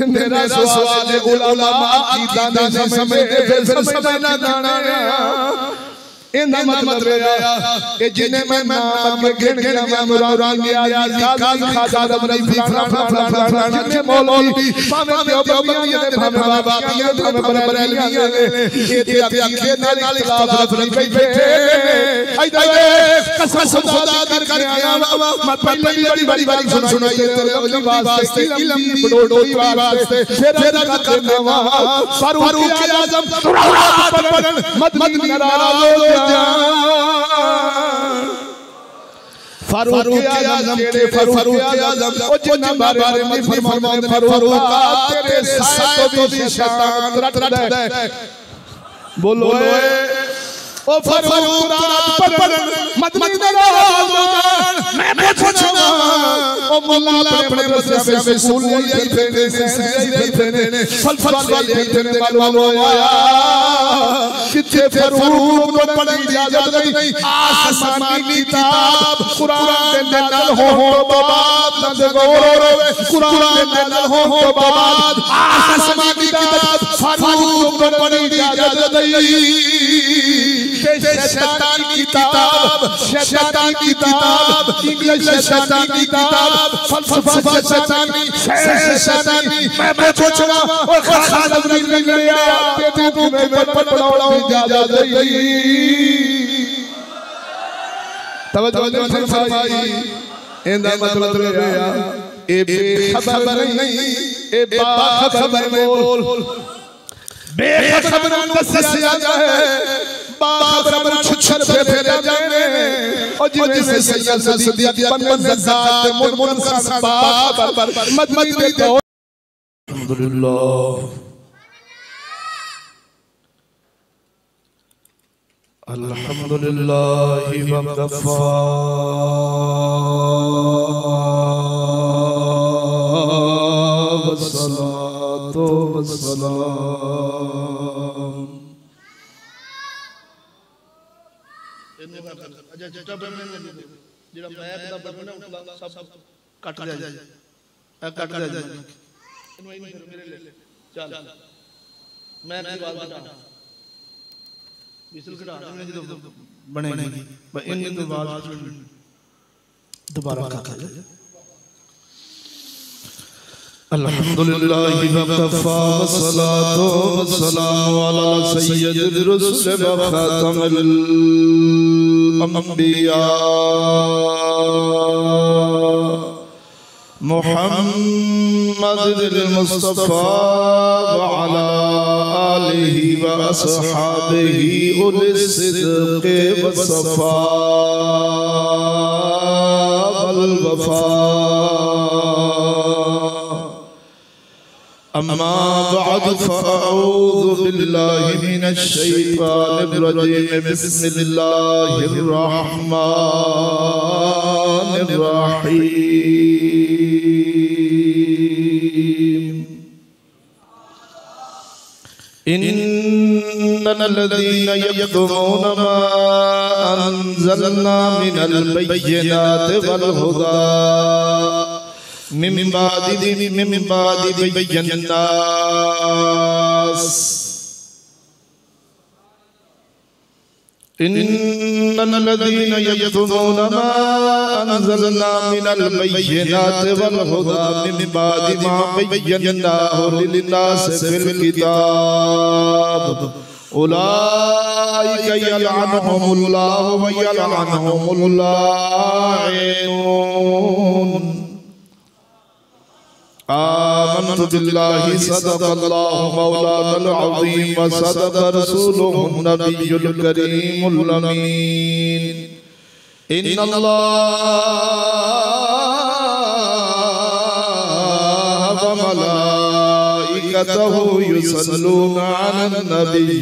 मेरा सवाल है उलमा की दाने समय फिर समय ना दाना इना मतलब है कि जिन्हें मैं नाम गिन गिन मैं मुराद गया काजी खाजा रबी फलाना जिन्हें मौलवी भावे देवबंदियां ने भावे बाबाकियां ने भावे बरेलवियां ने ये अखे नाल खिलाफ रख बैठे आइए कसम खुदा कर आया मैं पहली बड़ी सुनाई तेरे अली वास्ते इल्म की बड़ोड़ी वास्ते फिर करना वा फारूक आजम मत नाराज फारूक आजम के फारूक आजम ओ जिन्ना बारे में फरमाते फारूक तेरे साए तो भी शैतान रट दे बोलो ओ फारूक रात पर मदनी नाराज मैं पूछूंगा ओ मोला अपने बसे से सूलिया फेरने फलफल फेरने वालों आया किथे फारूक को पढ़ने की इजाजत नहीं आसमानी किताब कुरान के नाल हो तो बाद न गौरव कुरान के नाल हो तो बाद आसमानी किताब फारूक को पढ़ने की इजाजत नहीं शैतान की किताब इंग्लिश शैतान की किताब फलसफा शैतानी मैं पूछूंगा और खालिद नहीं गया ते तू में पढ़ाओ इजाजत नहीं तवज्जो फरमाई इंदा मतलब है ए बेखबर नहीं ए बाखबर बोल बेखबर दसिया जाए बाखबर छुछर फेरे जाने और जिनसे सैयद सदिक बन ज़ात मुनकर बाबर मदनी दे अल्हम्दुलिल्लाह वक़फ़ा वस्सलातु वस्सलाम जेड़ा मैक दा बटन है उठला सब कट दे ए कट दे इनु ही मेरे ले चल मैं की आवाज घटा विसल घटा देने जो बनेगी इन तो आवाज दोबारा कर दे अल्हम्दुलिल्लाह वक़फ़ा वस्सलातु वस्सलामु अला सय्यिदिर रुसूल व खातमिल अंबिया मुहम्मदिल मुस्तफा व अला आलिहि व अस्हाबिहि उलिस सिद्क़ि व सफ़ा वल वफ़ा अम्मा बअद फ़अऊज़ु बिल्लाहि मिनश शैतानिर रजीम बिस्मिल्लाहिर रहमानिर रहीम इन्नल लज़ीना यक्तुमूना मा अंज़लना मिनल बय्यिनाति वल हुदा मिन बादि बय्यन्नास इन्नल लज़ीना यक्तुमूना मा अंज़लना मिनल बय्यिनाति वल हुदा मिन बादि मा बय्यन्नाहु लिन्नासि फिल किताब उलाइका यलअनुहुमुल्लाहु व यलअनुहुमुल लाइनून आमन्तु बिल्लाहि सदक़ल्लाहु मौलानल अज़ीम व सदक़ रसूलुहुन नबियुल करीमुल अमीन इन्नल्लाह व मलाइकतहु युसल्लूना अलन नबी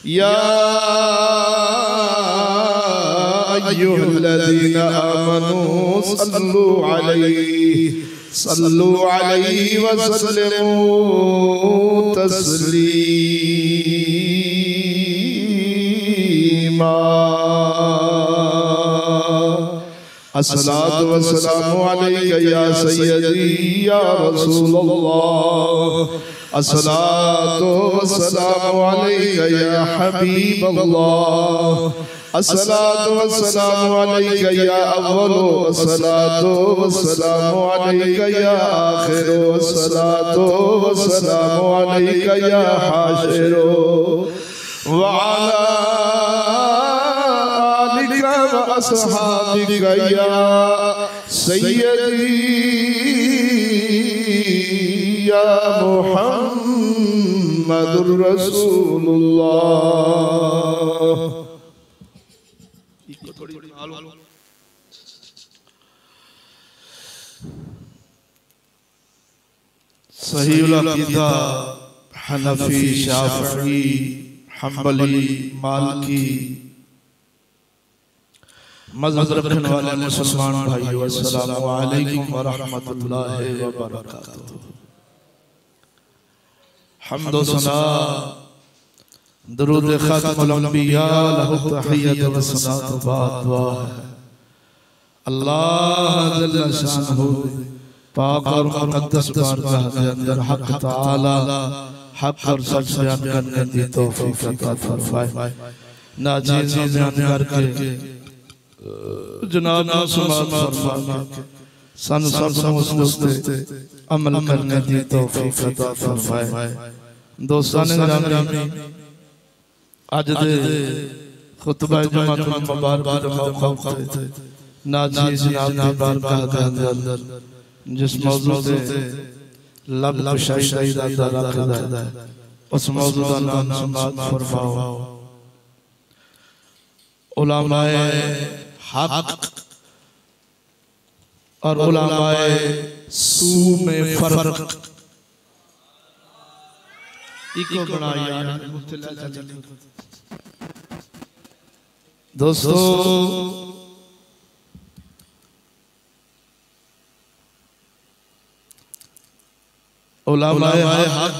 या अय्युहल्लज़ीना आमनू सल्लु अलैहि व सल्लिमू तस्लीमा अस्सलातु वस्सलामु अलैका या सय्यदी या रसूलल्लाह। अस्सलातु वस्सलामु अलैका या हबीबल्लाह। अस्सलातु वस्सलामु अलैका या अव्वलु, अस्सलातु वस्सलामु अलैका या आखिरु, अस्सलातु वस्सलामु अलैका या हाशिरु व अला आलिका व अस्हाबिका या सय्यदी या मुहम्मदुर रसूलुल्लाह। सहीहुल अक़ीदा हनफी शाफ़िई हम्बली मालिकी मज़हब रखने वाले मुसलमान भाइयों, अस्सलामु अलैकुम व रहमतुल्लाहि व बरकातुहू। हम्द व सना दरूद ख़ातिमुल अंबिया लहु तहिय्यतु व सनातु बाद अल्लाह जल्ल शानहू पाक और मुक़द्दस बारगाह के अंदर हक तआला हक और सच बयान करने की तौफीक अता फरमाए। नाचीज़ बयान करके जनाब समाअत फरमा के सन सब उस पे अमल करने की तौफीक अता फरमाए। दोस्तान गिरामी, आज दे खुतबा जुमातुल मुबारक का मौका थे। नाचीज़ जनाब की बारगाह के अंदर जिस मौजू से लब शायद रखदा है उस मौजू का नाम समाअत फरमाओ। उलमाए हक और उलमाए सू में फर्क इको बनाया। दोस्तों, उलमाए हक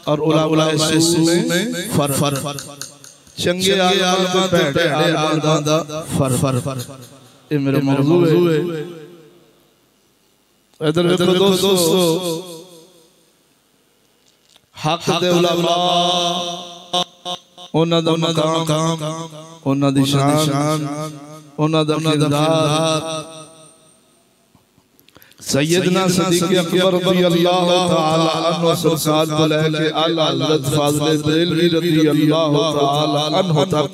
और उलमाए सू में फर्क, चंगे आलिम ते भैड़े आलिमां दा फर्क, ये मेरा मौजू है। इधर देखो दोस्तों, हक दे उलमा उन्हां दा मकाम, उन्हां दी शान, उन्हां दा किरदार सैयदना सिद्दीक़ अकबर रज़ियल्लाहु तआला अन्हु सरकार को लेके आला हज़रत फाज़िल दिल्ली रज़ियल्लाहु तआला अन्हु तक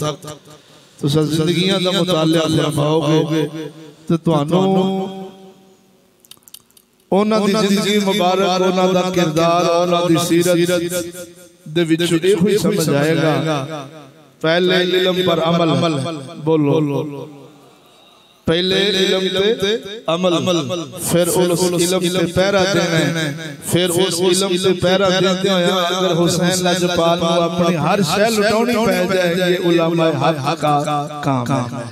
तो जिंदगियां दा मुतालिया फरमाओगे तो तुहानू उन्हां दी जिंदगी मुबारक, उन्हां दा किरदार, उन्हां दी सीरत दे विच इहो ही समझ आएगा। पहले इल्म पर अमल, बोलो पहले इल्म ते अमल, फिर उस इल्म ते पहरा देना, फिर उस इल्म ते पहरा देते हुए अगर हुसैन लाजपाल को अपनी हर शय लुटानी पै जाएगी, ये उलमा हक का काम है।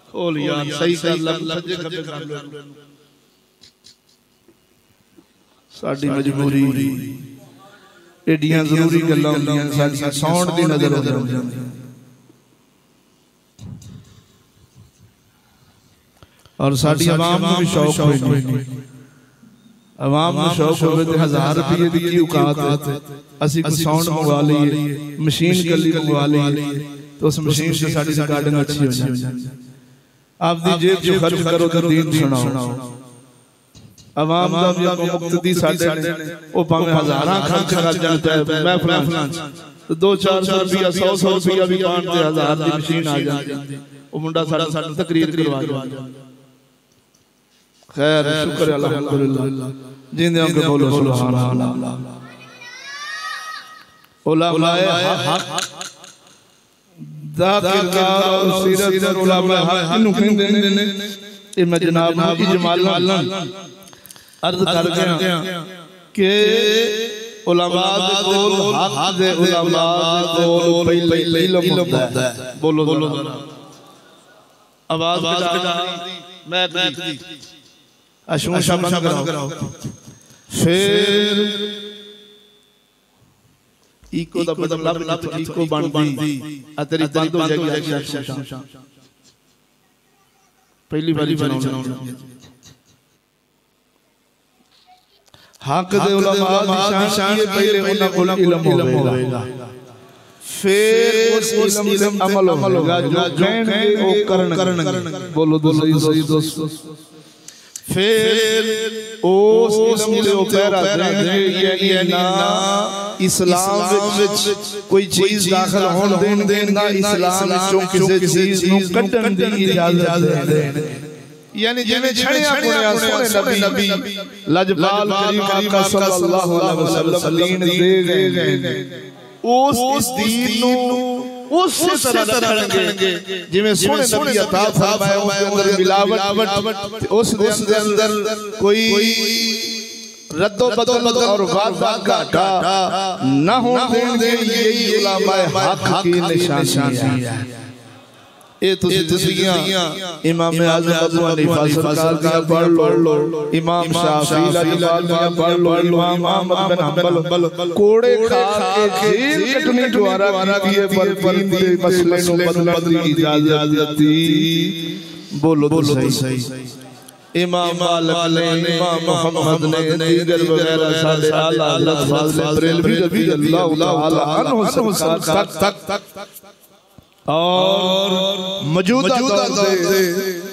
खोल यार, सही कर लब सज्जे खब्बे कर लो। साडी मजबूरी एडियां जरूरी गल्लां हुंदियां साडियां साउंड दी नजर हो जांदी। और साड़ी आवाम में भी शौक कोई नहीं, आवाम में शौक होवे ते 1000 रुपये दी की औकात है, असि को साउंड मंगवा लिए, मशीन कली मंगवा लिए तो उस मशीन से साड़ी रिकॉर्डिंग अच्छी हो जाए। आप दी जेब जो खर्च करो तो दीन सुनाओ। आवाम दा भी मुक्तदी साडे ने ओ भावे हजारां खर्च कर जाता है महफिलां तो 200-400 रुपया 100 रुपया भी पाण ते 1000 दी मशीन आ जाती है। ओ मुंडा साडा तकरीर करवा जाता। खैर, शुक्र अल्हम्दुलिल्लाह, जिंदे के बोलो सुभान अल्लाह। उलमाए हक दा किरदार और सीरत और उलमाए हक इनु कहंदे ने। ए मैं जनाब इजमालन अर्ज कर गया कि उलमा दे कोल हक दे उलमा दे कोल पहले इल्म होंदा है। बोलो जरा आवाज बजा मैं दी अशूशा बंद कराओ। फिर इको दा मतलब लब इको बनदी आ तेरी बंद हो जाएगी अशूशा। पहली बारी हक दे उलमा निशान ये पहले उन्हें इल्म होगा, फिर उस इल्म अमल होगा जो कहेंगे वो करण। बोलो सही दोस्तों। फिर उस इल्म के ऊपर देंगे ये ना इस्लाम विच कोई चीज दाखिल होने देना, इस्लाम विचों किसी चीज नूं कड्ढण दी इजाजत देण, यानी जिन्हें छड़िया पुणिया सोने नबी लजपाल करीम आका सल्लल्लाहु अलैहि वसल्लम दे गए उस दीन नू उस तरह रखेंगे जिवें सोने नबी अता फरमाया उसके अंदर मिलावट उस अंदर कोई रद्दो बदल और वादा घाटा न होने देंगे। यही उलमाए हक की निशानी है। ये इमाम आज़म अबू हनीफा सरकार का पढ़ लो, इमाम शाफी लाजवाब का पढ़ लो, इमाम अहमद बिन हंबल कोड़े खा के जेल कटने द्वारा किए पर दीन के मसले नु बदलने की इजाजत दी। बोलो सही। इमाम मालिक ने, इमाम मोहम्मद ने, दीगर वगैरह सारे आला हज़रत फाज़िल बरेलवी रज़ियल्लाहु ताला अन्हु तक और मौजूदा दौर से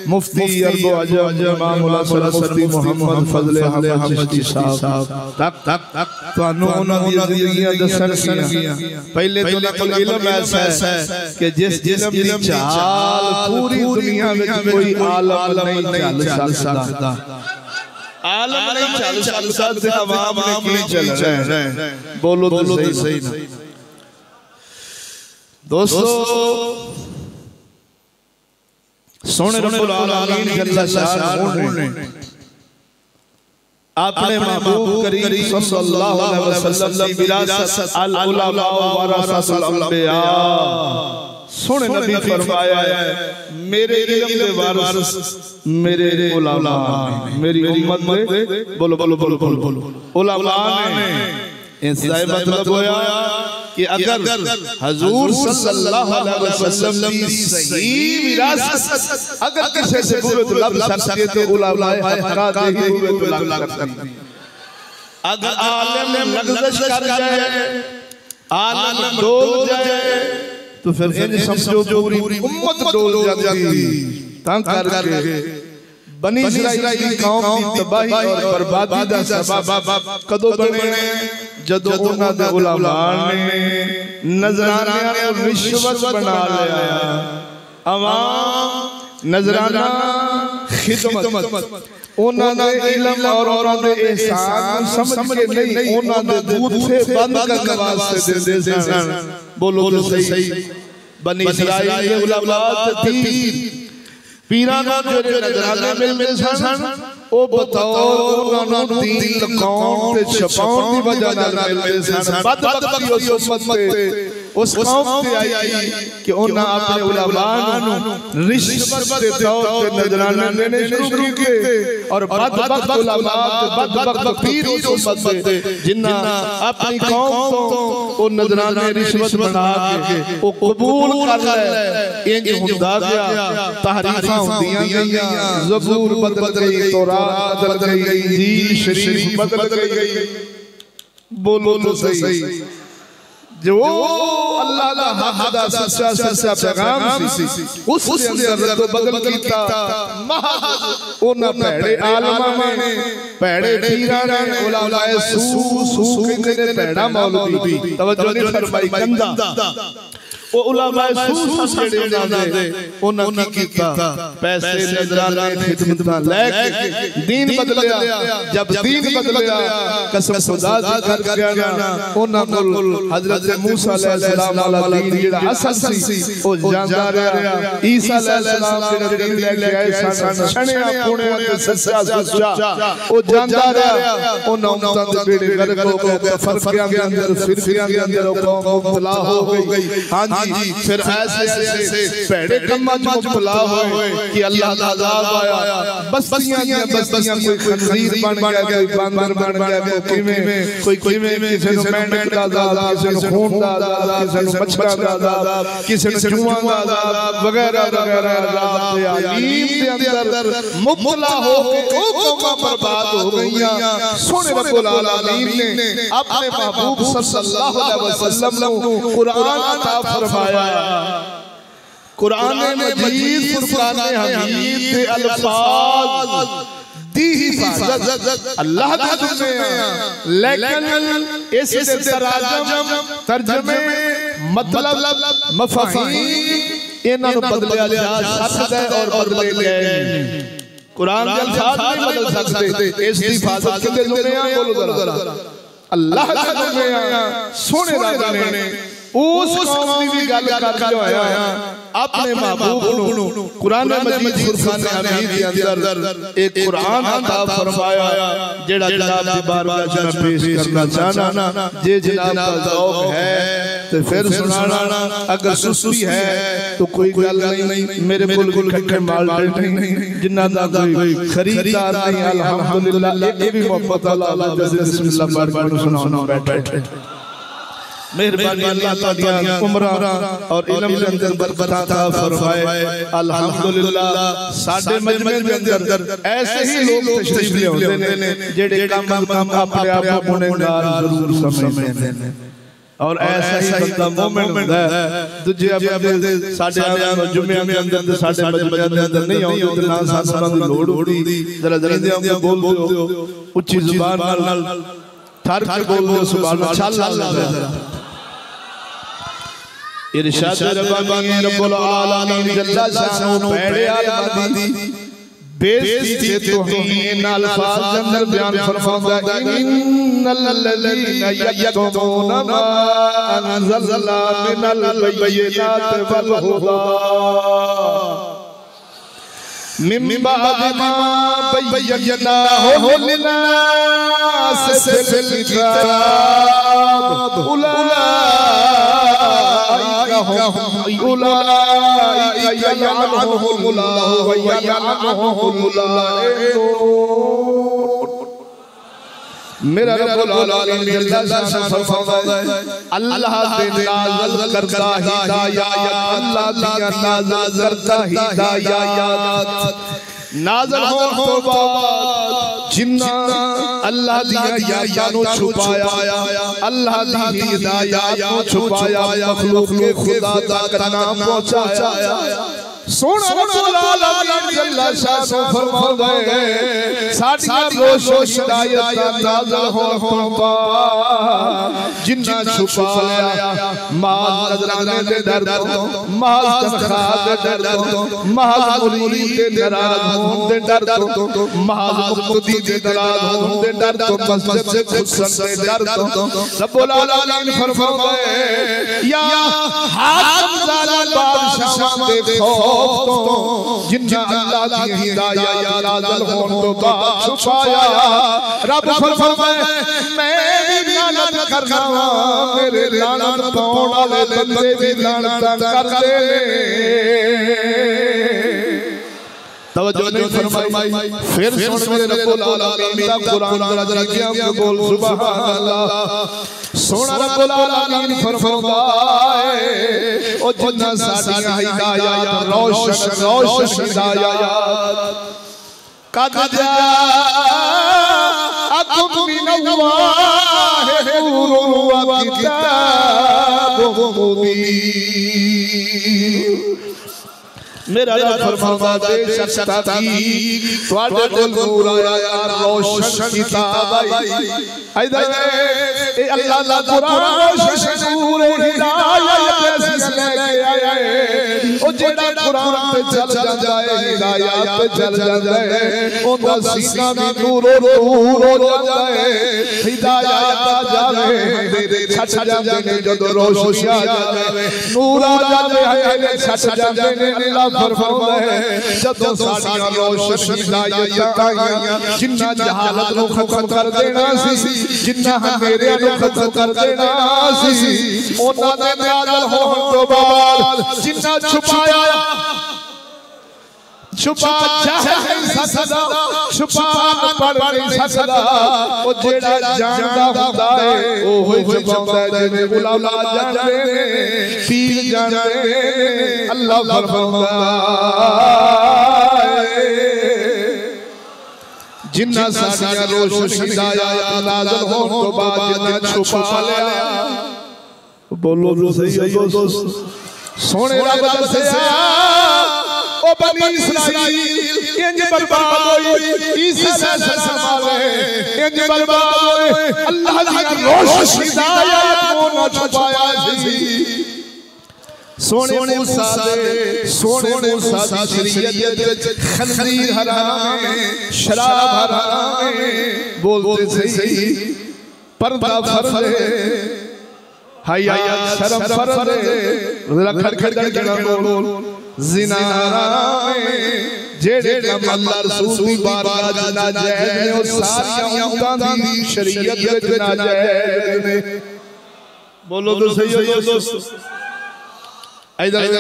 मुफ्ती अरब अजम इमाम मुफ्ती मोहम्मद फजल अहमद चिश्ती साहब तक तानू उन्हां दी दसणगियां। पहले तो इल्म ऐसा है कि जिस इल्म दी चाल पूरी दुनिया में कोई आलम नहीं चल सकता, आलम नहीं चल सकता, अवाम नहीं चल रहे। बोलो सही ना दोस्तों। सोने रब्बुल आलमीन जल्ल शानहू ने अपने महबूब करीम सल्लल्लाहु अलैहि वसल्लम की विरासत अल उलमा वरसतुल अंबिया सोने नबी फरमाया है मेरे इल्म के वारिस मेरे उलमा मेरी उम्मत में। बोलो उलमा ने ऐसा मतलब होया कि अगर हुजूर सल्लल्लाहु अलैहि वसल्लम की सही विरासत अगर किसी से नबूवत लब सकती है तो उलमाए हक़ ही नबूवत लब सकती। अगर आलिम लग़ज़श कर जाए, आलिम डोल जाए तो फिर इन समझो पूरी उम्मत डोल जाती। तां करके बनी इस्राइल की कौम की तबाही और बर्बादी दा सबब कदों बने जदों उन्हां दे उलमा ने नजरानियां नूं रिश्वत बना लिया। अवाम नजराना खिदमत उन्हां दे इल्म और उन्हां दे एहसान समझ के नहीं उन्हां दे दूध से बंद करने वास्ते देंदे सन। बोलो तो सही। बनी इस्राइल के उलमा ते पीराना जो नजराने मिलते सन ओ बताओ उन्हां नूं दीन लकाउण ते छपाउण दी वजह नाल मिलते सन। बदबख्ती उस उम्मत ते उस कौम ते आई कि उन्हां अपने उलमा नूं रिश्वत दे तौर ते नजराने देने शुरू कीते और बदबख्त उलमा ते बदबख्त पीर उस उम्मत ते जिन्हां अपनी कौम तो ओ नजराने रिश्वत बना के ओ कबूल कर ले। इंज हुंदा गया, तहरीफां हुंदियां गईयां, ज़बूर बदल गई, तौरात बदल गई, इंजील शरीफ बदल गई। बोलो तो सही। जो अल्लाह दा हक दा सच्चा पैगाम सी उस अंदर तो बदल कीता महज उन्हां भैड़े आलमां ने, भैड़े पीरां ने, उलमाए सू कहंदे ने भैड़ा मौलवी। तवज्जो नहीं फरमाई गंदा ओ उलमाए सूस जेड़े उन्हां कीता पैसे नजराने खिदमतां लेके दीन बदलिया। जब दीन बदलिया कसम खुदा दी कर गया ना उन्हां कोल हजरत मूसा अलैहिस्सलाम वाला दीन जेड़ा असल सी ओ जांदा रहा। ईसा अलैहिस्सलाम जेड़ा दीन लेके आए सन छणिया पुणिया ते सच्चा ओ जांदा रहा। उन्हां उम्मतां दे बेड़े गर्क हो गए, फरकियां दे अंदर फिरकियां दे अंदर कौम मुबतला हो गई। हां जी फिर ऐसे ऐसे भैड़े कम्मां च मुबतला होए कि अल्लाह दा अज़ाब आया बस्तियां कोई खंजीर बन गया कोई बांदर बन गया कोई किवें किसी नु मेंढक दा अज़ाब किसी नु खून दा अज़ाब किसी नु मच्छरां दा अज़ाब किसी नु जुआं दा अज़ाब वगैरह वगैरह अज़ाब दे आलीम दे अंदर मुबतला हो के ओ कौमां बर्बाद हो गईयां। सोने रब्बुल आलमीन ने अपने महबूब सल्लल्लाहु अलैहि वसल्लम को कुरान अता फरमाया। कुरान मजीद फुरकान हमीद के अल्फाज दी हिफाजत अल्लाह दी दुनिया लेकिन इस तर्जमे मतलब मफाहीम इन्हां नु बदलिया जा सकदा है और बदले गए नहीं। कुरान के अल्फाज नहीं बदल सकते। इस हिफाजत के लिए दुनिया बोलो जरा अल्लाह दी दुनिया सोने राजा ने उस कौम दी भी गल कर होया अपने महबूब नु कुरान मजीद फुरकान हमीद के अंदर एक कुरान अता फरमाया जेड़ा जनाब दी बारगाह च पेश करना चाहना जे जनाब दा ज़ौक है तो फिर सुनाना अगर सुस्ती है तो कोई गल नहीं मेरे कोल इकट्ठे माल नहीं जिन्ना दा कोई खरीदार नहीं अल्हम्दुलिल्लाह ये भी मोहब्बत अल्लाह बिस्मिल्लाह पढ़ के सुनाना बैठे। मेहरबानी अल्लाह ताला उम्र और इल्म के अंदर बरकत अता फरमाए। अल्हम्दुलिल्लाह साडे मजमे के अंदर ऐसे ही लोग तशरीफ ले होते ने जेड़े काम अपने आप को गुनहगार जरूर समझते हैं और ऐसा ही बंदा मोमिन होता है। दूजे बंदे साडे जुम्मे के अंदर साडे मजमे के अंदर नहीं आउंदे ते ना सानू दी लोड़ होंदी जरा जल्दी बोल दो उच्ची जुबान नाल ठर के बोल दो सुभान अल्लाह। इरशाद रब्बानी रब्बुल आलमीन जल्ला शानो पैड़े आलम दी बेइज्जती ते तौहीन अल्फाज अंदर बयान फरमाता इन्नल लज़ीना यक्तुमूना मा अनज़लना मिनल बय्यिनाति वल हुदा मिन बाद मा बय्यनाहु लिन्नास फिल किताब उलाइका यलअनुहुमुल्लाहु व यलअनुहुमुल लाइनून। मेरा रब्बुल आलमीन अल्लाह फरमाता है अल्लाह दे नाज़िल करता हिदायत अल्लाह दिया नाज़िल करता हिदायत नाज़िल होने तो बाद जिन्ना अल्लाह दी हिदायत नु छुपाया अल्लाह दी हिदायत नु छुपाया मखलूक के खुदा दा नाम पहुंचाया। सोना रब्बुल आलमीन जल्ला शानो फरमाता है साडियां रोशो हिदायत दा नाज़िल होने तो बाद जिन्ना छुपाया माल नजराने दे डर तो माल तनख्वाह दे डर तो माल मुरीद दे नाराज होने दे डर तो माल मुक्ति दे नाराज होने दे डर तो मस्जिद से घुसन दे डर तो रब्बुल आलमीन फरमाता है या हाकिम ज़ालिम बादशाह दे खौफ तो जिन्ना अल्लाह दी हिदायत नाज़िल होने तो बाद छुपाया। रब फरमाए मैं भी लानत करना मेरे लानत पाउण वाले बंदे भी लानत करदे ने। तवज्जो नहीं फरमाई फिर सुन मेरे रब्बुल आलमीन दा कुरान जरा क्या बोल सुभान अल्लाह। सोना रब्बुल आलमीन फरमाता है ओ जिन्ना साडियां हिदायत रोशन हिदायत कद जाअकुम मिनल्लाहि नूरुन व किताबुम मुबीन। मेरा रब फरमाता है बेशक ताकीद ਤੁਹਾਡੇ ਕੋਲ ਨੂਰ आया रोशन किताब आई इधर ए अल्लाह दा कुरान रोशन नूर हिदायत ऐसी लेके आए ओ जेड़ा कुरान पे चल जांदा है हिदायत पे चल जांदा है ओदा सीना भी नूर नूर हो जाता है हिदायत आ जावे अंधेरे छट जांदे ने जदों रोशनी आ जावे नूर आ जावे अंधेरे छट जांदे ने अल्लाह फरमाता है जदों साडियां रोशन हिदायत आईयां जिन्ना जहालत नु खत्म कर देना सी जिन्ना अंधेरे नु खत्म कर देना सी ओना दे नाज़िल होण तो बाद जिन्ना छुपाया छुपा नहीं सकदा छुपा पढ़ नहीं सकदा ओ जेड़ा जानदा हुंदा है ओह छुपांदा जिवें उलमा जानदे ने पीर जानदे ने अल्लाह फरमांदा जिन्ना साडियां रोशन हिदायत नाज़िल होण तो बाद जिन्ना छुपा लिया बोलो तो सही है दोस्त सोने रब दसया ओ बनी इस्राइल इंज बर्बाद होई ईसा सलाम अलैहि इंज बर्बाद होए अल्लाह दी रोशन हिदायत को न छुपाया सी सोने मूसा दी शरीयत विच खंजीर हराम है शराब हराम है बोलते सही पर्दा फर्ज है हया शर्म फर्ज है रखड़ खड़ बोल जिना हराम है जेड़े काम अल्लाह रसूल दी बारगाह च नाजायज ने ओ सारियां उदां दी शरीयत विच नाजायज ने बोलो तो सही हो दोस्त इधर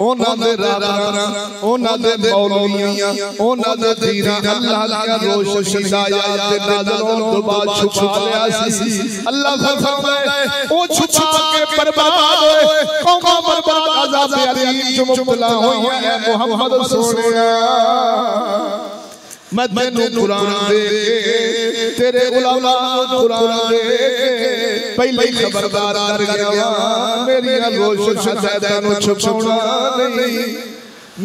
ओना दे राबना ओना दे मौलवियां ओना दे दीना अल्लाह दी रोशन हिदायत दे नाज़िल होण तो बाद छुपा लिया सी अल्लाह फरमाए ओ छुपा के बर्बाद होए कौम बर्बाद अज़ाब अलीम च मुब्तला होई है मोहम्मद सोनिया मैं तेनू कुरान दे तेरे उलमा कुरान दे पहले खबरदार कर गया मेरी रोशन हिदायत नु छुपाना नहीं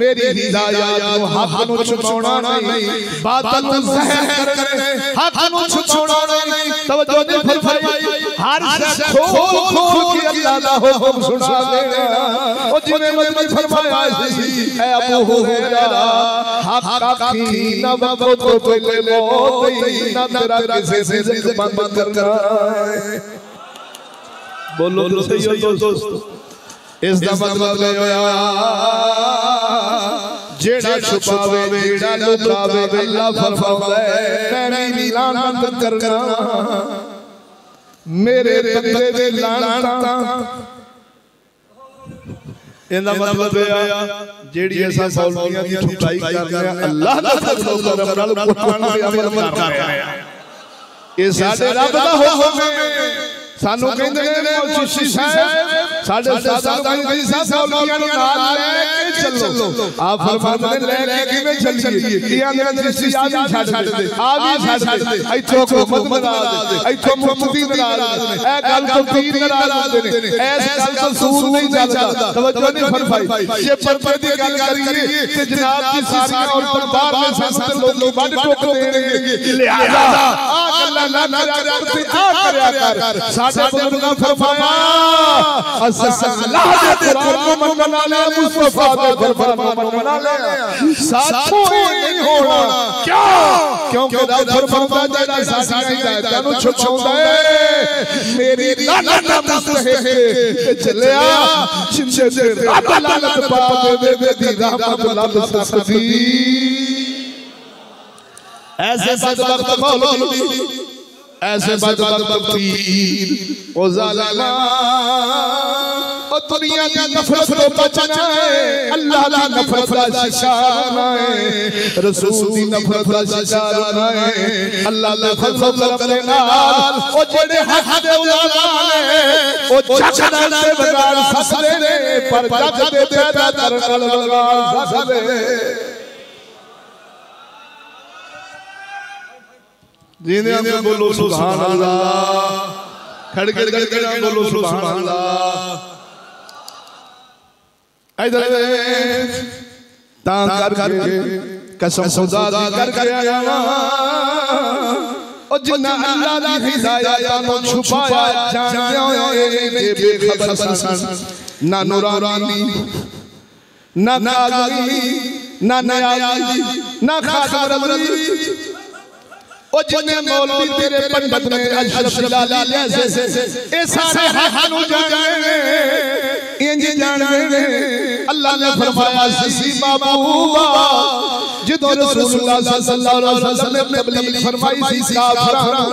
मेरी हिदायत नु हक नु छुपाना नहीं बातिल नु ज़हर करने हक नु छुपाना नहीं तवज्जो दे फरमाई हर शख्स खोल के अल्लाह दा हुक्म सुना देगा ओ जिने नबी फरमाया सी ए अबू हुरैरा हक की न वक्त तो पहले मौत न तेरा किसी से रिज़्क बंद करना है बोलो तो सही हो दोस्त इस दा मतलब ले होया जेड़ा छुपावे जेड़ा लुकावे अल्लाह फरमांदा है मैं भी लानत करना मेरे बंदे दे लानता इंदा मतलब है जेड़ी ऐसा मौलवियां दी छुटाई करने अल्लाह दा फजल करम नाल कुरान पे अमल कर रहे हैं ये साडे रब दा हुक्म है सानू कहंदे ने चिश्ती साहब साडे सादा नु कही साहब मौलवियां नाल लेके चलो आप फरमाते ने लेके किवें चलिए ये अंदर चिश्ती आ भी छੱਡ दे आ भी छੱਡ दे इथों हुकूमत नाराज इथों मुफ्ती नाराज ए गल तो पीर नाराज ने ऐस गल तो सूर नहीं चलदा तवज्जो नहीं फरमाई ये पर्दे दी गल करिए ते जनाब की सारियां औरतां बाहर में संसद लोग बड़ टोक देंगे लिहाजा आ गल्ला ना करा ते आ करया कर साडे बुजुर्गां फरमाया अल्लाह दे कुरान को मनना ले मुस्तफा दे फरमान मनना ले साथों नहीं होना क्या क्योंकि रब फरमाता जेड़ा साडी हिदायतां नु छुपाउंदा है मेरी लानत दा मुस्तहिक है चलिया जिंदे दे रब लानत पा दे दी रहमत लब सकदी ऐसे बदबख्त मौलवी ऐसे बदबख्त पीर ओ जालिमा ओ दुनिया की नफरत तो बचना है अल्लाह दी नफरत दा शिकार है रसूल दी नफरत दा शिकार है अल्लाह दा फजल करम नाल ओ जेड़े हक दे उलमा ने ओ जग दे बगाड़ सकदे ने पर जग दे पैदा करन वाला बगाड़ सकदे जिन्हें हमें बोलो सुभान अल्लाह खड़गड़ खड़गड़ बोलो सुभान अल्लाह इधर तां करके कसम खुदा दी करके आया ओ जिन्ना अल्लाह दी हिदायत नु छुपाया जानदे होए ने बेखबर सन ना नूरानी ना काजी ना नयाजी ना खातम रज़ी ओ जिन्ने मौलवी तेरे पंडित ने अशरफ लाली जैसे ए सारे हक नु जाने इंज जाने अल्लाह ने फरमाया सी महबूबा जिदों रसूलुल्लाह सल्लल्लाहु अलैहि वसल्लम ने तबलीग फरमाई सी काफिरां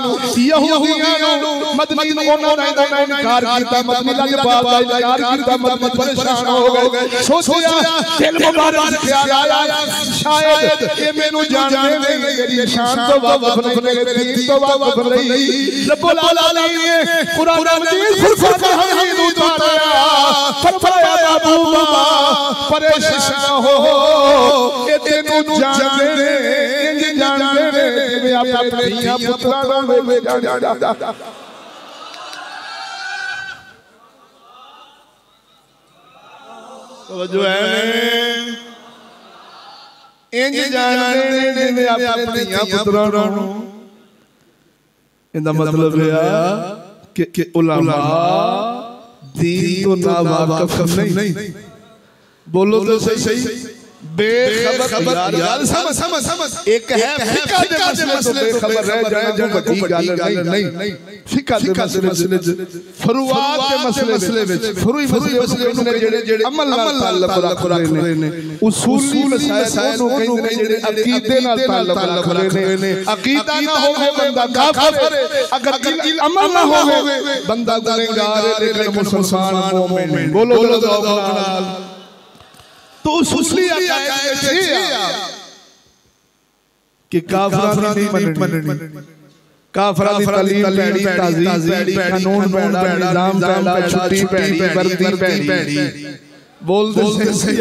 यहूदियां मदनी उन्होंने इनकार किया मदनी लाजवाब का इनकार किया मदनी परेशान हो गए सोचा दिल मुबारक ख्याल आया शायद ये मेनू जानने नहीं मेरी शान तो वाकफ नहीं दीन तो वाकफ नहीं रब्बुल आलमीन ने कुरान मजीद फुरकान हमीद उतारा फरमाया महबूबा परेशान हो ये तेनू जानने वे अपने धियां पुत्रां वे जान जो है इंज जानने वे अपने धियां पुत्रां इंदा मतलब है कि उलमा दीन तो ना वाकफ नहीं बोलो तो सही बेखबर यार समझ एक है फिका दे मसले तो बेखबर रह जाए जो बड़ी गल नहीं फिका दे मसले फरुआत दे मसले विच फरुई मसले ने जेड़े अमल नाल ताल्लुक रखदे ने उसूली मसाइल ओनू कहंदे ने जेड़े अकीदे नाल ताल्लुक रखदे ने अकीदा ना होवे बंदा काफिर है अगर अमल ना होवे बंदा गुनहगार है लेकिन मुसलमान मोमिन बोलो नाल तो उसूली अकायद से कि काफिरां नहीं मननी काफिरां दी तालीम पैड़ी ताजीब कानून पैड़ा निजाम पैड़ा छुट्टी पैड़ी वर्दी पैड़ी बोल दे सही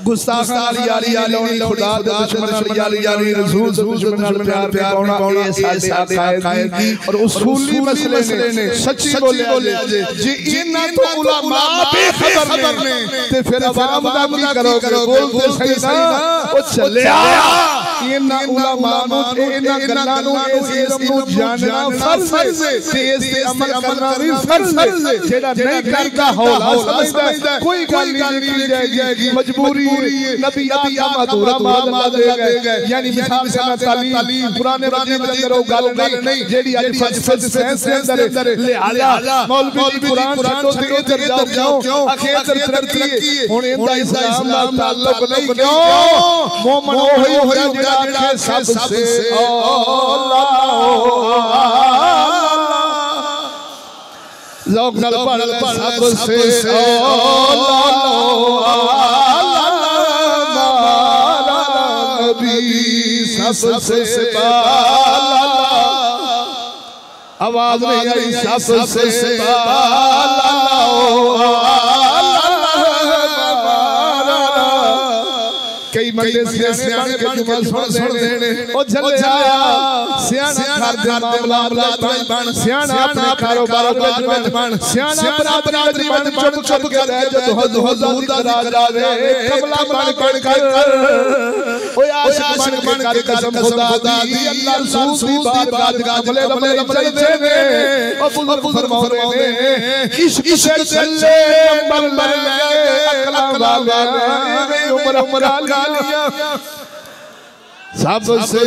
गुस्ताख नाल यारी लाउनी खुदा दे दुश्मन नाल यारी रसूल दे दुश्मन नाल प्यार पाउना ये साडे अकायद और उसूली मसले ने सच्ची बोलिया जी इन्हां तो उलमा बेखबर ने ते फिर अवाम दा की करोगे बोल दे सही ना ओ चलिया इन्हां उलमा नु इन्हां गल्लां नु इस इल्म नु जानना फर्ज है ते इस ते अमल करना भी फर्ज है जेड़ा नहीं करता हौला समझदा कोई गल नहीं जाएगी मजबूरी नबी आदम अधूरा माल दे गए यानी मिसाल से तालीम पुराने वक्त में अंदर वो गल नहीं जेडी आज फलसफे साइंस के अंदर ले आला मौलवी जी कुरान छाड़ो ते इधर जाओ आखिर तरक्की हुन इंदा इस्लाम नाल ताल्लुक नहीं क्यों मोमन होई होई जेड़ा आखे सबसे अल्लाह लोग नल पढ़ सबसे नबी सबसे आवाज नहीं आई सबसे कई मंडे सियाने के जुमल सुन देने ओ झलिया सियाना घर दे मामलात बन सियाना अपने कारोबार विच बन सियाना बराबरी विच बन चुप के रह जद हुजूर दा जिक्र आवे कबला बन कर ओ आशिक बन के कसम खुदा दी अल्लाह रसूल दी बारगाह कबले रबले चलते ने ओ बुजुर्ग फरमाते ने इश्क से चले नंबर ले अकला वाले उम्र गालियां सबसे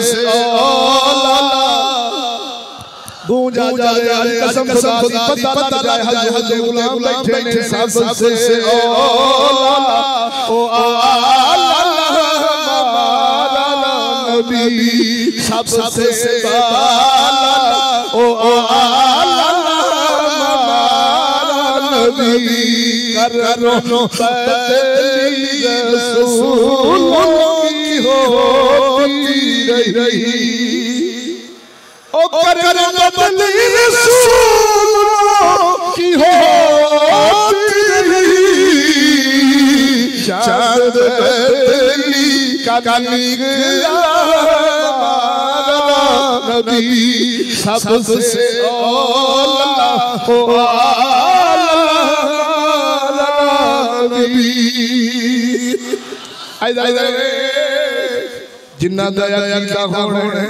गूंजा जाए कसम खुदा दी पता जाए हज गुलाम बैठे ने सबसे ओ नबी सबसे ओ नबी करो रसूल की होती रही ओ करो बदली रसूल की होती रही चांद बदली का निकला नबी सबसे औला ओ जिन्ना दया कीता होने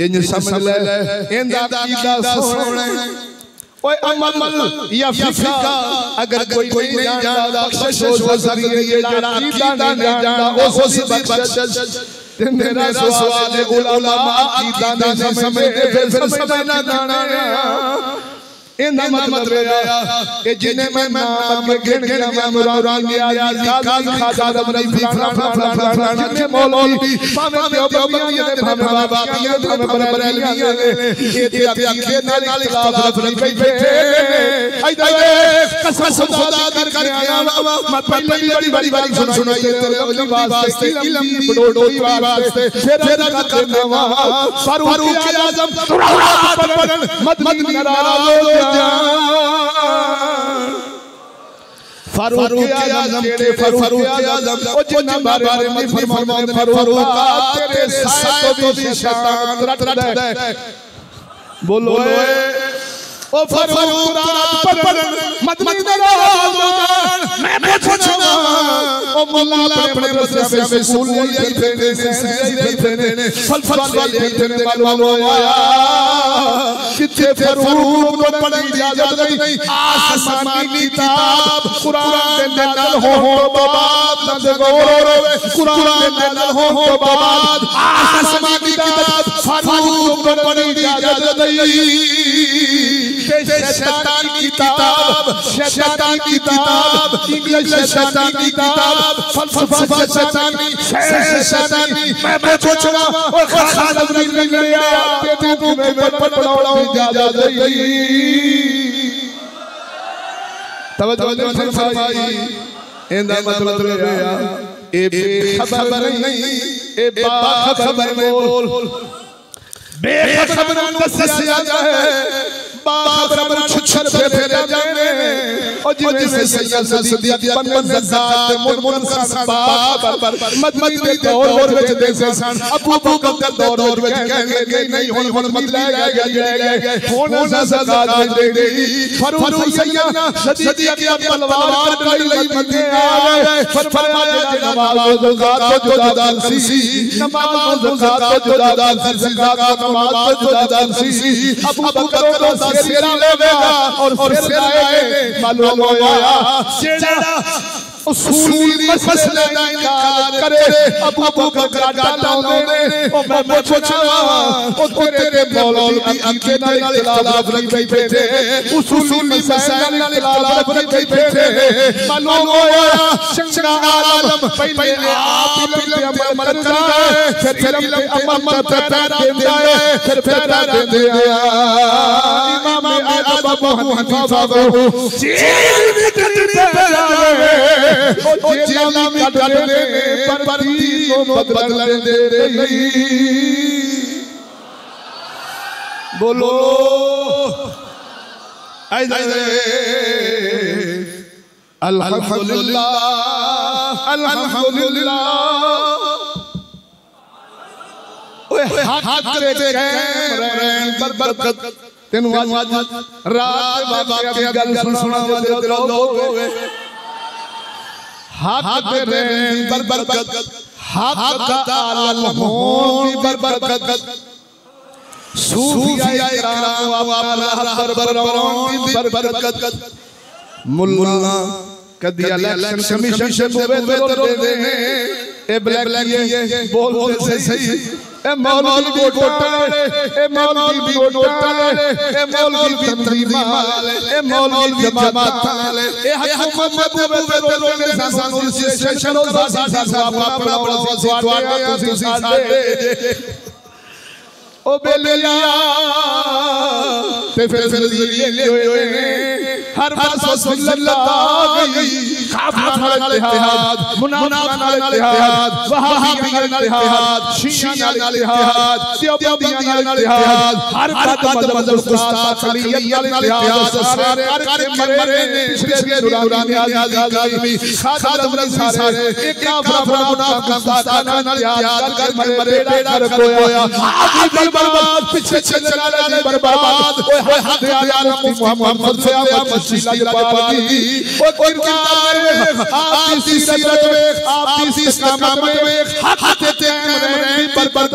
इंज समझ ले इंदा कीता सोने ओए अमल या फिका अगर कोई नहीं जानदा बख्शिश हो सकती है जेड़ा कीता नहीं जानदा उस बख्शिश मेरा सवाल है उलमा कीता नहीं समझते फिर समझना जाना इना मतलब है ए जिने मैं नाम गिन गिन मैं मुराद लिया काजी खाजा मरई फलाना जिने मौलवी भावे देवबंदियां ने भावे बाबाकियां ने भावे बरेलियां ने ए ते अखे नाल इख्तिलाफ रखी बैठे इधर कसम खुदा कर आया मैं पहली बड़ी सुनाई तेरे अली वास्ते इल्म दी बड़ोड़ी वास्ते फिर करना फारूक आजम मदनी नाराज फारूक आजम के फारूक आजम ओ जिन्ना बारे में फरमान फारूक तेरे साए तो भी शैतान रट दे बोलो ओ फारूक पर मदनी नाराज मैं पूछूंगा ओ मौला अपने मदरसे में स्कूल ने फलसफा देने वालों आया किथे फारूक को पढ़ने की इजाजत नहीं आसमानी किताब कुरान के नाल हो तो बाद नंद गौर कुरान के नाल हो तो बाद आसमानी किताब फारूक को पढ़ने की इजाजत नहीं शैतान की किताब इंग्लिश शैतान की किताब फलसफा शैतानी मैं पूछूंगा और खालिद नहीं लिया ते तू में पढ़ाओ इजाजत नहीं तवज्जो फरमाई इंदा मतलब है ए खबर नहीं ए बाखबर बोल बेखबर दसिया जाए बाखबर छुछर फेरे जाने और जिनमें सैयद सदीक पन ज़ात मुनकर बाबर मदनी दौर विच देसे सन अबू बकर दौर विच कहने नहीं हुन बदला गया हुन ज़कात दे दी फारूक सैयद सदीक तलवार कटाई लई मदीने आ गए फरमाया नमाज ज़कात तो जुदा सी नमाज ज़कात तो जुदा सी ज़कात नमाज तो जुदा सी अबू बकर को सेरा लेगा और फिर आए मालूम होया सेरा उसूली मसले दा इनकार करे अबू बकर डाटाउने ओ मैं पूछवा ओ तेरे मौलवी अके नाल इख्तिलाफ रखी बैठे उसूली मसले नाल इख्तिलाफ रखी बैठे मालूम होया शंगा आलम पहले आप इल्म पे अमल करता है फिर इल्म पे अमल पैरा देंदा है फिर पैरा देंदे इमाम अबू हनीफा को जेल कटते जावे ओ जेल में कटने पर तीनों बदल दे रही बोलो अल्हम्दुलिल्लाह अल्हम्दुलिल्लाह ओए हाथ तेरे कैमरे बरकत तेन आज रात वाकया गल सुनावा दे दिलो होवे हक तेरे बरकत हक ताल होनी बरकत सूफिया इकराम वाला बरबरों बरकत मुल्ला कदिया इलेक्शन कमीशन पे दे ए ब्लैक ये बोलते सही ए मौलवी घोटाले ए मौलवी घोटाले ए मौलवी तंजीम वाले ए मौलवी जमात वाले ए हुकूमत में सानू सेशन साहब अपना बड़ा तुसी साडे ओ बेलिया ते फिर जरिए होए हर पास वसल्लत आ गई काफिर नाल इत्तेहाद मुनाफिक नाल इत्तेहाद वहाबी नाल इत्तेहाद शिया नाल इत्तेहाद देवबंदियां नाल इत्तेहाद हर कदम मजहब उस्ताद अलीयत नाल इत्तेहाद सारे करके मरे ने पिछले दुरानी आदमी खादम रजी सारे एक काफिर मुनाफिक उस्ताद नाल इत्तेहाद कर मरे बेड़ा कर होया आदमी बर्बाद पीछे चलने वाले बर्बाद ओए हद यार मोहम्मद से आप मस्जिद पाकी ओ किरदार आपकी सीरत में आपकी इस्लामत में हक देते हैं बरकत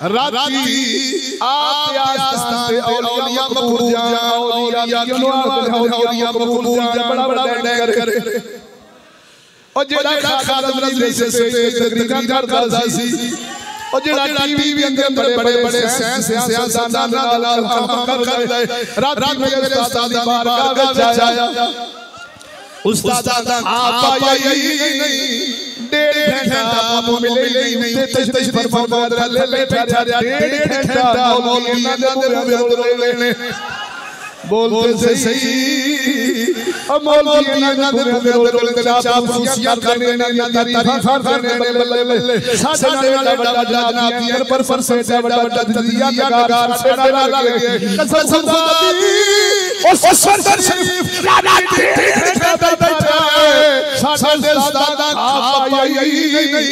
राती आप आस्था से औलिया मकबूल जा औलिया मकबूल जा बड़ा डैंड करे और जेड़ा खादम रजी से तकरीर करदा सी और जेड़ा टीवी अंदर बड़े बड़े सियासतदान नाल कर दे रात मेरे उस्ताद दी बारगाह विच आया उस्ताद आप आई नहीं 1.5 घंटा आपको मिले नहीं तशरीफ फरमा ले बैठा 1.5 घंटा मौलवी ना दे बोलते सही अब मौलवी ना दे चापलूसियां करने ना तारीफ करने बल्ले साडे बड़ा जनाब दी पर से बड़ा दिया नगार से डाला लगे कसम खुदा दी ओ सरदार शरीफ राना बैठा साडे उस्ताद आप आई नहीं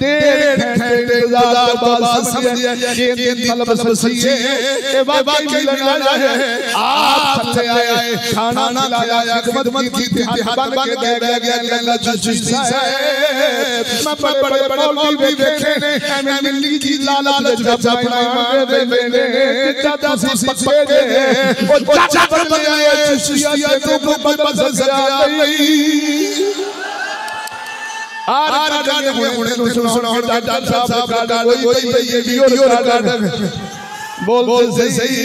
1.5 घंटे बाद समझिए कि दिन तलब सही है वाकई मिलना है आप थले आए खाना खिलाया खिदमत की बन गया अल्लाह चिश्ती साहब मैं बड़े मौलवी देखे ने मिलनी की लालच जब अपना देने दादा सी पक्के ओ चाचा बन गए चिश्ती को बदल गया आर हुने सुनो डॉक्टर साहब का कोई ये वीडियो रिकॉर्ड बोलते सही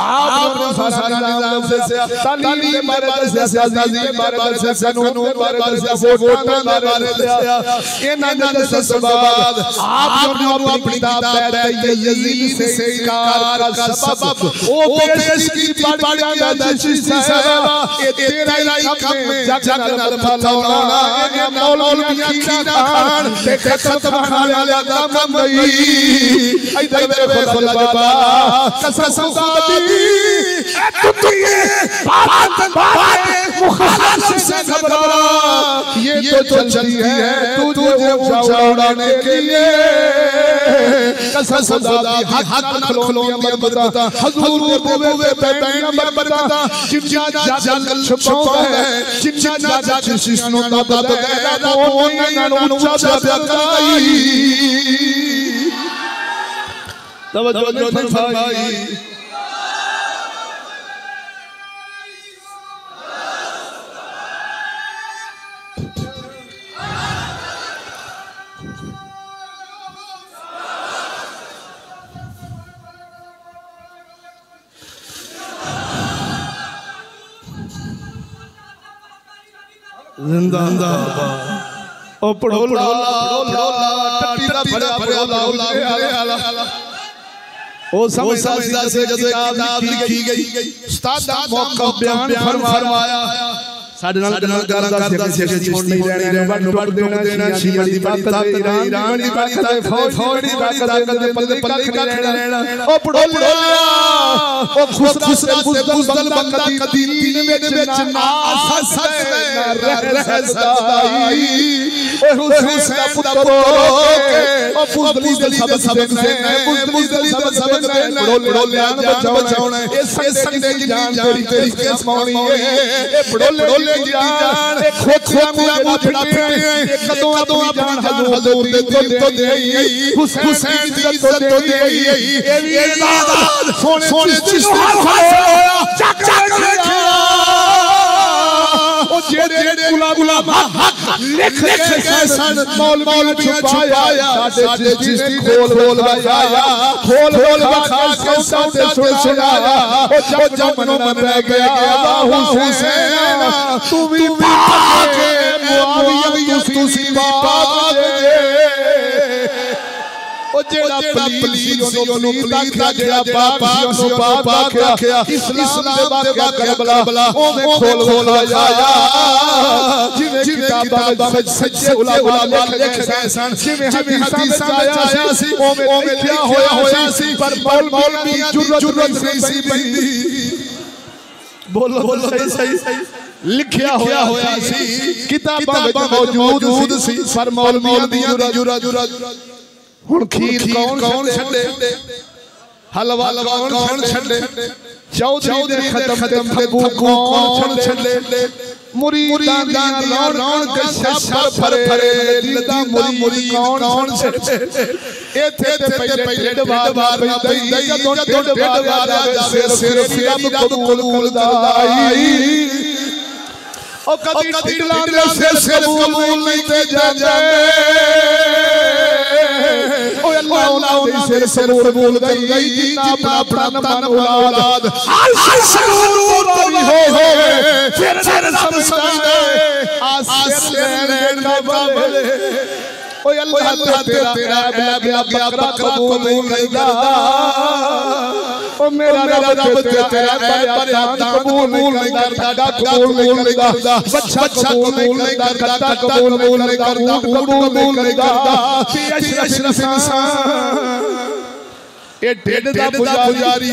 आप सारा निजाम से तालीम बारे से आजादी बारे से कानून बारे से वोटां बारे से ये ना से सबब आप जो अपनी किताब है यजीद से इनकार का सबब वो पेश की पढ़िया चिश्ती साहब ये तेरा ही कम में जगनल फलौना ये मौलवियां की खान ते खत्म खाने वाला कम नहीं इधर खुलबा कसम खुदादी मुखालिफ से घबरा ये तो चलती है तुझे ऊंचा उड़ाने के लिए कसम खुदादी हक खिलौने बता हुजूर के बुवे पे पैगंबर बता जिन्ना जल छुपा है जिन्ना जा शिष्णो दा तो ओने ऊंचा करई तवज्जो फरमाई जिंदाबाद ओ पढ़ोला टट्टी भरा ओ समझदा से जब किताब लिखी गई उस्ताद दा मौका बयान फरमाया साडे नाल गालां करदा से छोड़ नहीं रहने वट देना शिया दी बात ईरान दी बात फौज दी बात पल्ले कख लेना ओ पढ़ोला ओ खुश बुज़दल बंदा कदी दीन विच ना सच रहसदाई ओ हुसैन पुत्रो ओ बुज़दली दे सबक से बुज़दली दे सबक से पढ़ोला बचाउना इस संदे दी जान तेरी के समानी ए पढ़ोले जान खोखला मुठड़ा पे कदों अपना हजूर दे तो देई हुसैन दी इज्जत तो देई ये आजाद सोने चिश्ती होया चक ओ जेड़े गुलाम हक लिख के सन मौलवी छुपाया साडे चिश्ती खोल बजाया खोल बखा के साडे सुनाया ओ जब मन में रह गया हुसैन तू भी पाके मुआविया तुसी पाके ओ जेड़ा पलीद सी ओनु पलीद जेड़ा पाक सी ओनु पाक रखया इस्लाम दे करबला ओ में खोल आया जिवें किताबां विच सच्चे उलमा लिख गए सन जिवें हदीसां विच आया सी ओ में लिखया होया सी पर मौलवियां दी जुर्रत नहीं सी पैंदी बोलो सही लिखया होया सी किताबां विच मौजूद सी पर मौलवियां दी जुर्रत हुन खीर कौन छड्डे हलवा कौन छड्डे चौधरी दे खत्म ते कौन छड्डे मुरीदां दी रौन के छापर फरे दिल दी मुरी कौन छड्डे एथे ते पहले डबार पैंदी जदों डबार सिर रब कबूल करदाई ओ कदी टिटला दे सिर कबूल नहीं ते जांदे अल्लाह उन्हें सिर कबूल कर गई जितना अपना तन औलाद हर शरूर तरी हो फिर सब समझे आसिर काबल ओ अल्लाह तेरा बकरा कबूल नहीं करता ओ मेरा रब तेरा बयान कबूल नहीं करता कबूल नहीं करता बच्चा कबूल नहीं करता कबूल नहीं करता कबूल नहीं करता अशरफ इंसान ये ढेड दा पुजारी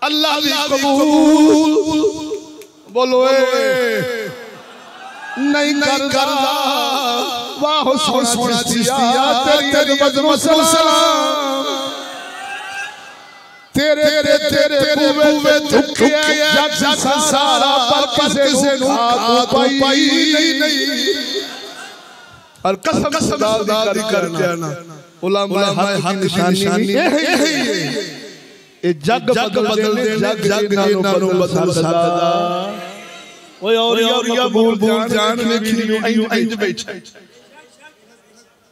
अल्लाह भी कबूल बोलो नहीं करता वाह सोना चिश्तिया तेरी बदम सलाम तेरे कुवे झुके जग संसारा पर किसे नु पाई नहीं और कसम दादी करके आना उलमा हक निशानी ये जग बदल दे जग नालों बदल सकदा ओए और या भूल जान लेकिन इंज बैठा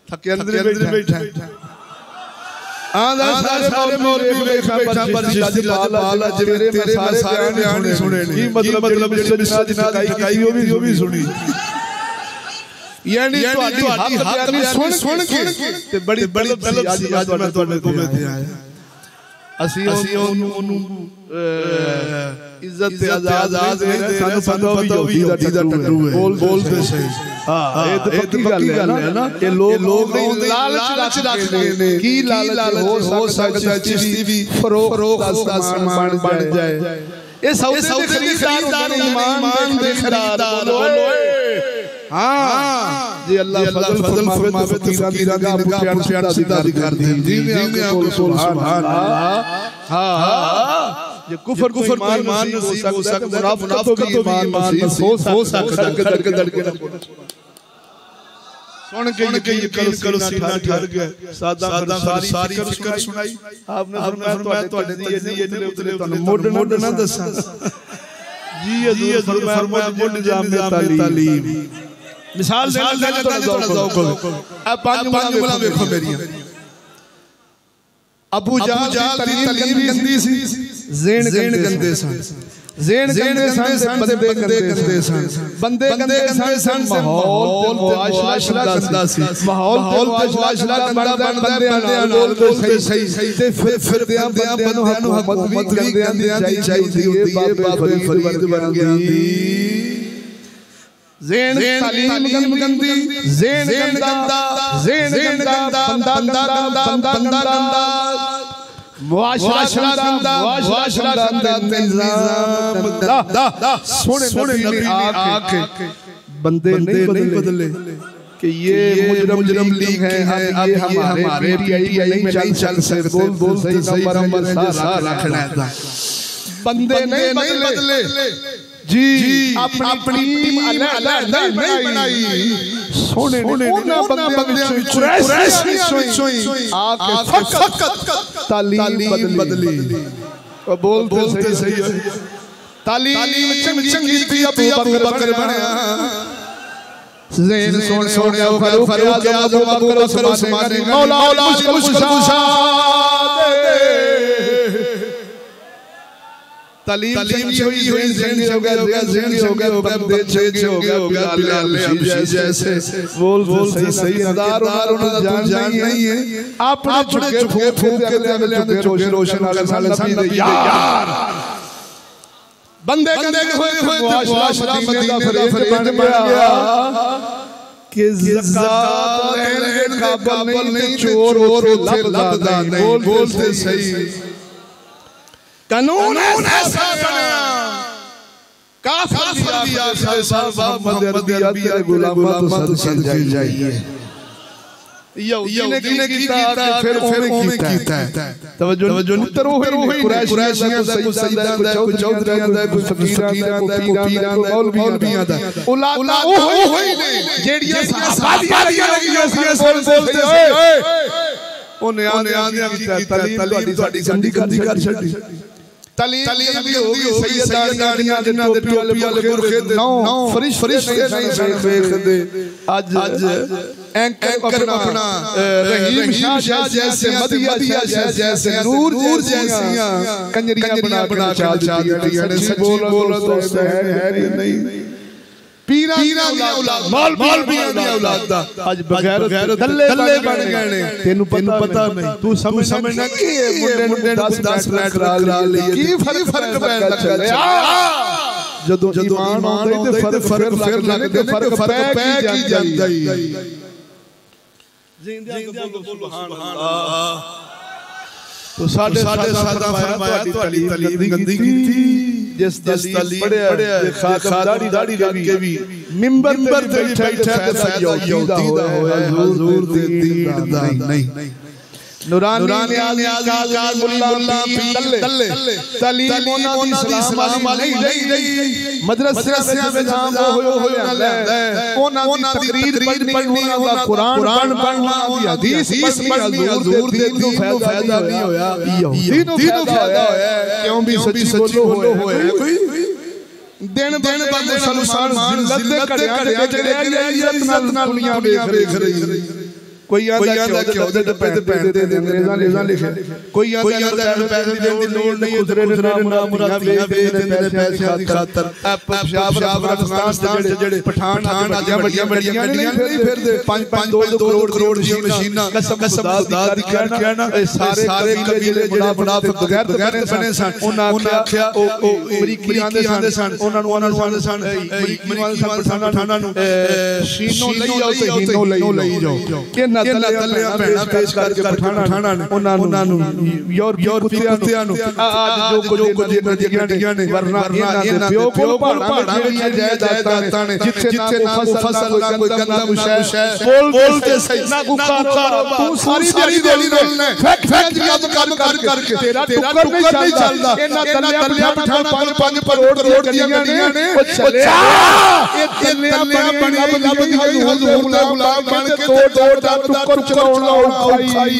थके अंदर बैठा आंदा सारे मौलवी बैठा पर जिस बाल आज मेरे सारे बयान सुने की मतलब जिनादी वो भी सुनी यानी ਤੁਹਾਡੀ ਹੱਕ ਬਿਆਨੀ ਸੁਣ ਕੇ ਤੇ ਬੜੀ ਤਲਬ ਸੀ ਅੱਜ ਮੈਂ ਤੁਹਾਡੇ ਕੋਲ ਤੇ ਆਇਆ ਅਸੀਂ ਉਹਨੂੰ ਇੱਜ਼ਤ ਤੇ ਆਜ਼ਾਦ ਨਹੀਂ ਸਾਨੂੰ ਪਤਾ ਵੀ ਯਹੂਦੀ ਦਾ ਟੱਟੂ ਹੈ ਬੋਲਦੇ ਸਹੀ ਹਾਂ ਇਹ ਤਾਂ ਪੱਕੀ ਗੱਲ ਹੈ ਨਾ ਕਿ ਲੋਕ ਲਾਲਚ ਰੱਖਦੇ ਨੇ ਕੀ ਲਾਲਚ ਹੋ ਸਕਦਾ ਚਿਸ਼ਤੀ ਵੀ ਫਰੋਖਤ ਦਾ ਸਮਾਨ ਬਣ ਜਾਏ ਇਹ ਸੌਦੇ ਦੇ ਖਰੀਦਦਾਰ ईमान ਦੇ ਖਰੀਦਦਾਰ ਓਏ हाँ जी अल्लाह फजल फरमावे तो फकीरां दी निगाह सीधा कर दी जी में आपको सुभान अल्लाह हां ये कुफर ईमान नसीब हो सकता है मुनाफिक तो ईमान नसीब हो सकता है धड़के सुन के यकीन करो सीना ठर गया सादा सारी फिक्र सुनाई आपने फरमाया ਤੁਹਾਡੇ ਤੇ ये उतरे ਤੁਹਾਨੂੰ मोड ना दसा जी हजूर फरमाया मोड जाम तालीम मिसाल देना थोड़ा ज़ौक़ अब पांच मुला देखो मेरी अबू जहल दी तलीम गंदी सी ज़ेन गंदे सन बंदे गंदे सन माहौल मुआशरा गंदा सी माहौल मुआशरा गंदा बंदे नाल बोलते सही ते फिर बंदे नूं हुकूमत भी गंदे चाहिए बाबे फरीद बन गया ज़ेन तालीम गंदी ज़ेन गंदा बंदा गंदा मुआशरा गंदा निज़ाम गंदा सुने नबी आके बंदे नहीं बदले कि ये मुजरम लीग है अब ये हमारे पीटीआई में नहीं चल सकते बोल सही नंबर सारा रखना है बंदे नहीं बदले जी अपनी टीम अलग नहीं बनाई सोने उन्हां बंदियां विचों आके फकत तालीम बदली और बोलते सही तालीम चंगी थी अबू बकर बनया ज़ेन सोने फारूक आज़म अबू बकर उस्मान मौला मुश्किल तालीम हुई ज़ेन हो गया बंदे छे हो गया बिलाल जैसे बोल सही अंदार उन्हें जान नहीं है आपने झुके फूक के अगले झुके रोशन वाले नबी यार बंदे हुए मुआशरा मदीने का फरीद बन गया कि ज़कात लेने का काबिल नहीं चोर लबदा नहीं बोलते सही कानून ऐसा बना काफिर दिया साहब मोहम्मद अरबी गुलामा तो सदके जाइए यहूदी ने कीता फिर ओने कीता तवज्जो नहीं तरो हुई कुरैशियां दा कुछ सईदां दा कुछ चौधरियां दा कुछ फकीरां दा कुछ पीरां दा मौलवियां दा औलादा ओ होई ने जेड़ियां सहाबादियां लगियां बोलते ओए ओने आंदे कीता तालीम ਤੁਹਾਡੀ गंदी कर छड्डी तलीम भी होगी सैयदानियां जिन्हां दे टोपी वाले बुरखे दे नौ फरिश्ते नहीं देखदे आज एंकर अपना रहीम शाह जैसे मदिया जैसे नूर जैसियां कंजरियां बना चाल दिया ने सच्ची बोलो दोस्त है कि नहीं पीरा दी औलाद मौलवियां दी औलाद दा आज बगैर दल्ले बन गए ने तेनू पता नहीं तू समझना कि मुंडे नु 10 मिनट करा लिए की फर्क पैन लगा जदों ईमान आंदे ते फर्क फिर लगदे फर्क पै की ਜਾਂਦਾ ਹੀ जिंदे बोलो सुभान अल्लाह तो साडे सादा फरमाया ਤੁਹਾਡੀ तलीम गंदी कीती जिस तलीम पढ़िया खातम दाढ़ी रख के भी मिंबर पे बैठा ते फैज़ दा होया हुजूर दे दीन दा नहीं नूरानी काल मुल्ला तल्ले तलीम ओना दी सलाम नहीं मदरसे में जाम होया ओना दी तकरीर पढ़नी ओना कुरान पढ़ना ओदी हदीस पढ़नी हुजूर दे दीन नु फायदा नहीं होया यहूदी नु फायदा होया क्यों भी सच्ची बोलो होया कोई दिन बंदे मुसलमान जिल्लत घड़िया इज्जत नाल दुनिया देख रही कोई आंदा कि ओदे डब्बे ते पैंदे ने अंग्रेज़ां लिखे कोई आंदा पैसे देने दी लोड़ नहीं गुजरे नाम मुरादियां बेच देने ने पैसे दी खातर पेशाब अफगानिस्तान दे जेड़े पठान आदियां बड़ियां नहीं फिरदे 5 करोड़ दी मशीनां कसम खुदा दी कहना सारे कबीले जेड़े मुनाफिक बगैर बने सन उन्हां आख्या ओ अमरीकी आंदे सन उन्हां नु आंदे सन अमरीकी आंदे सन पठानां नु शीनो लई आओ ते हीनो लई जाओ कि तल्लियां भैणां पेश करके पठाना ने उन्हां नु यूरोपी कुत्तियां नु आज जो कुछ नदियां ने वरना इन्हां दे प्यो पहाड़ां दी जायदादां ने जिथे ना कोई फसल ना कोई गंदा मुशै बोलते सही ना कोई कारोबार तू सारी दिहाड़ी रोलना फैक्ट्री काम करके तेरा टुक्कर नहीं चलदा इन्हां तल्लियां पठाना 5 करोड़ दी गड्डियां ने ओ चलिया ए तल्लियां बनी हुजूर दा गुलाम बन के तोड़ टुक्कर चलाउणा औखाई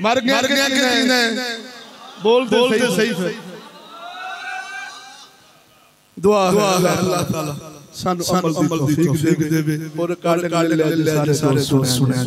मर गया किसी ने बोलते सही फिर दुआ अल्लाह ताला सानू अमल दी तौफीक देवे और काले ले सारे सुने